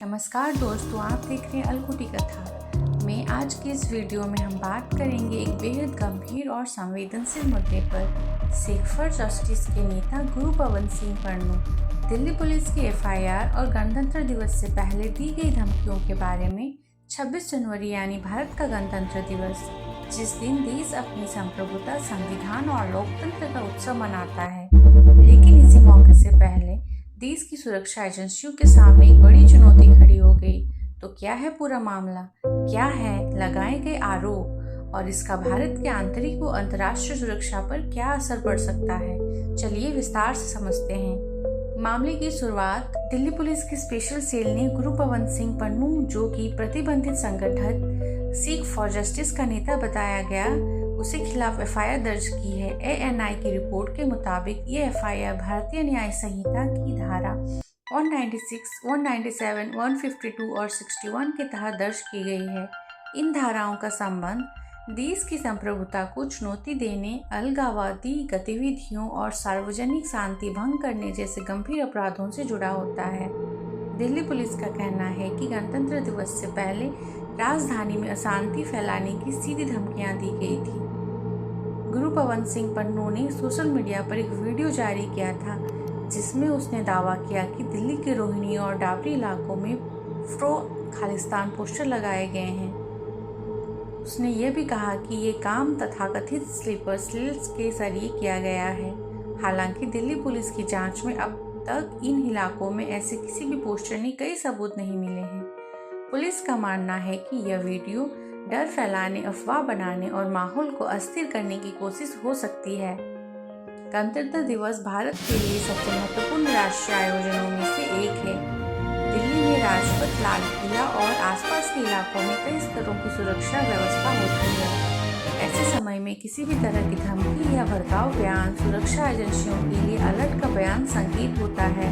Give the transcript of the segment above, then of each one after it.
नमस्कार दोस्तों, आप देख रहे हैं अलकुटी कथा में। आज की इस वीडियो में हम बात करेंगे एक बेहद गंभीर और संवेदनशील मुद्दे पर। सिख फॉर जस्टिस के नेता गुरु पवन सिंह पन्नू दिल्ली पुलिस की एफआईआर और गणतंत्र दिवस से पहले दी गई धमकियों के बारे में। 26 जनवरी यानी भारत का गणतंत्र दिवस, जिस दिन देश अपनी संप्रभुता, संविधान और लोकतंत्र का उत्सव मनाता है, लेकिन इसी मौके से पहले देश की सुरक्षा एजेंसियों के सामने एक बड़ी चुनौती खड़ी हो गई। तो क्या है पूरा मामला, क्या है लगाए गए आरोप और इसका भारत के आंतरिक व अंतर्राष्ट्रीय सुरक्षा पर क्या असर पड़ सकता है? चलिए विस्तार से समझते हैं। मामले की शुरुआत दिल्ली पुलिस की स्पेशल सेल ने गुरु पवन सिंह पन्नू, जो कि प्रतिबंधित संगठन सिख फॉर जस्टिस का नेता बताया गया, उसके खिलाफ एफआईआर दर्ज की है। एएनआई की रिपोर्ट के मुताबिक ये एफआईआर भारतीय न्याय संहिता की धारा 196, 197, 152 और 61 के तहत दर्ज की गई है। इन धाराओं का संबंध देश की संप्रभुता को चुनौती देने, अलगाववादी गतिविधियों और सार्वजनिक शांति भंग करने जैसे गंभीर अपराधों से जुड़ा होता है। दिल्ली पुलिस का कहना है कि गणतंत्र दिवस से पहले राजधानी में अशांति फैलाने की सीधी धमकियां दी गई थी। गुरु पवन सिंह पन्नू ने सोशल मीडिया पर एक वीडियो जारी किया था, जिसमें उसने दावा किया कि दिल्ली के रोहिणी और डाबरी इलाकों में प्रो खालिस्तान पोस्टर लगाए गए हैं। उसने ये भी कहा कि ये काम तथाकथित स्लीपर सेल्स के जरिए किया गया है। हालांकि दिल्ली पुलिस की जांच में अब तक इन इलाकों में ऐसे किसी भी पोस्टर ने कई सबूत नहीं मिले हैं। पुलिस का मानना है कि यह वीडियो डर फैलाने, अफवाह बनाने और माहौल को अस्थिर करने की कोशिश हो सकती है। गणतंत्र दिवस भारत के लिए सबसे महत्वपूर्ण राष्ट्रीय आयोजनों में से एक है। दिल्ली में राजपथ, लाल किला और आसपास के इलाकों में कई स्तरों की सुरक्षा व्यवस्था होती है। ऐसे समय में किसी भी तरह की धमकी या भड़काऊ बयान सुरक्षा एजेंसियों के लिए अलर्ट का बयान संकेत होता है।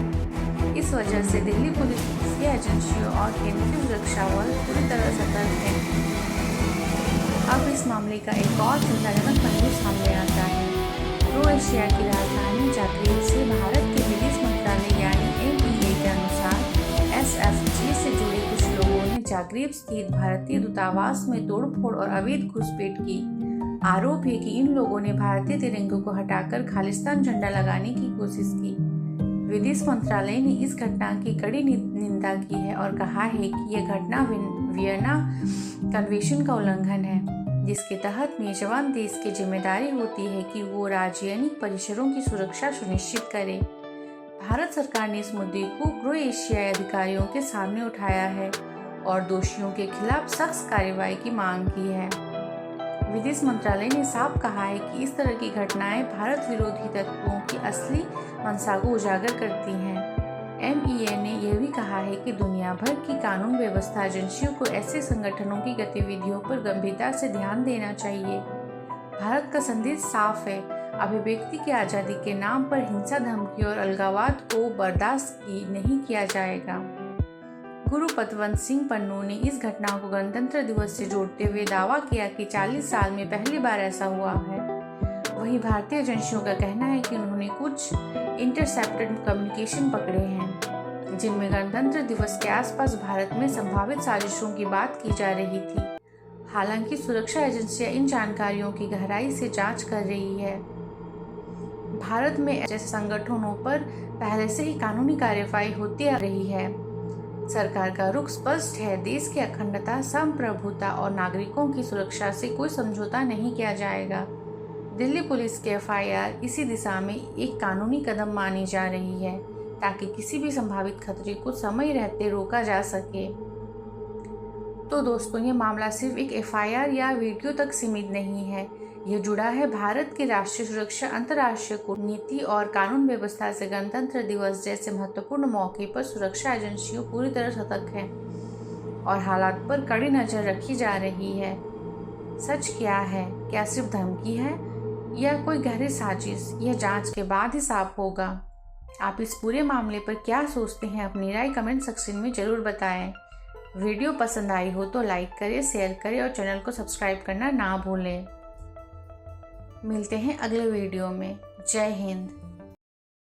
इस वजह से दिल्ली पुलिस की एजेंसियों और केंद्रीय सुरक्षा बल पूरी तरह सतर्क है। अब इस मामले का एक और चिंताजनक पहलू सामने आता है। क्रोएशिया की राजधानी जाग्रेब से भारत के विदेश मंत्रालय यानी एमईए के अनुसार एसएफजे से जुड़े कुछ लोगों ने जाग्रेब स्थित भारतीय दूतावास में तोड़फोड़ और अवैध घुसपैठ की। आरोप है कि इन लोगों ने भारतीय तिरंगे को हटाकर खालिस्तान झंडा लगाने की कोशिश की। विदेश मंत्रालय ने इस घटना की कड़ी निंदा की है और कहा है कि यह घटना वियना कन्वेंशन का उल्लंघन है, जिसके तहत मेजबान देश की जिम्मेदारी होती है कि वो राजनयिक परिसरों की सुरक्षा सुनिश्चित करे। भारत सरकार ने इस मुद्दे को क्रोएशियाई अधिकारियों के सामने उठाया है और दोषियों के खिलाफ सख्त कार्रवाई की मांग की है। विदेश मंत्रालय ने साफ कहा है कि इस तरह की घटनाएं भारत विरोधी तत्वों की असली मंशा को उजागर करती हैं। एमईए ने यह भी कहा है कि दुनिया भर की कानून व्यवस्था एजेंसियों को ऐसे संगठनों की गतिविधियों पर गंभीरता से ध्यान देना चाहिए। भारत का संदेश साफ है, अभिव्यक्ति की आज़ादी के नाम पर हिंसा, धमकी और अलगाववाद को बर्दाश्त नहीं किया जाएगा। गुरु पवन सिंह पन्नू ने इस घटना को गणतंत्र दिवस से जोड़ते हुए दावा किया कि 40 साल में पहली बार ऐसा हुआ है। वहीं भारतीय एजेंसियों का कहना है कि उन्होंने कुछ इंटरसेप्टेड कम्युनिकेशन पकड़े हैं, जिनमें गणतंत्र दिवस के आसपास भारत में संभावित साजिशों की बात की जा रही थी। हालांकि सुरक्षा एजेंसियां इन जानकारियों की गहराई से जांच कर रही है। भारत में ऐसे संगठनों पर पहले से ही कानूनी कार्रवाई होती आ रही है। सरकार का रुख स्पष्ट है, देश की अखंडता, संप्रभुता और नागरिकों की सुरक्षा से कोई समझौता नहीं किया जाएगा। दिल्ली पुलिस के एफआईआर इसी दिशा में एक कानूनी कदम मानी जा रही है, ताकि किसी भी संभावित खतरे को समय रहते रोका जा सके। तो दोस्तों, ये मामला सिर्फ एक एफआईआर या वीडियो तक सीमित नहीं है। यह जुड़ा है भारत की राष्ट्रीय सुरक्षा, अंतर्राष्ट्रीय कूटनीति और कानून व्यवस्था से। गणतंत्र दिवस जैसे महत्वपूर्ण मौके पर सुरक्षा एजेंसियों पूरी तरह सतर्क हैं और हालात पर कड़ी नजर रखी जा रही है। सच क्या है? क्या सिर्फ धमकी है या कोई गहरी साजिश? यह जांच के बाद ही साफ होगा। आप इस पूरे मामले पर क्या सोचते हैं? अपनी राय कमेंट सेक्शन में जरूर बताएं। वीडियो पसंद आई हो तो लाइक करें, शेयर करें और चैनल को सब्सक्राइब करना ना भूलें। मिलते हैं अगले वीडियो में। जय हिंद।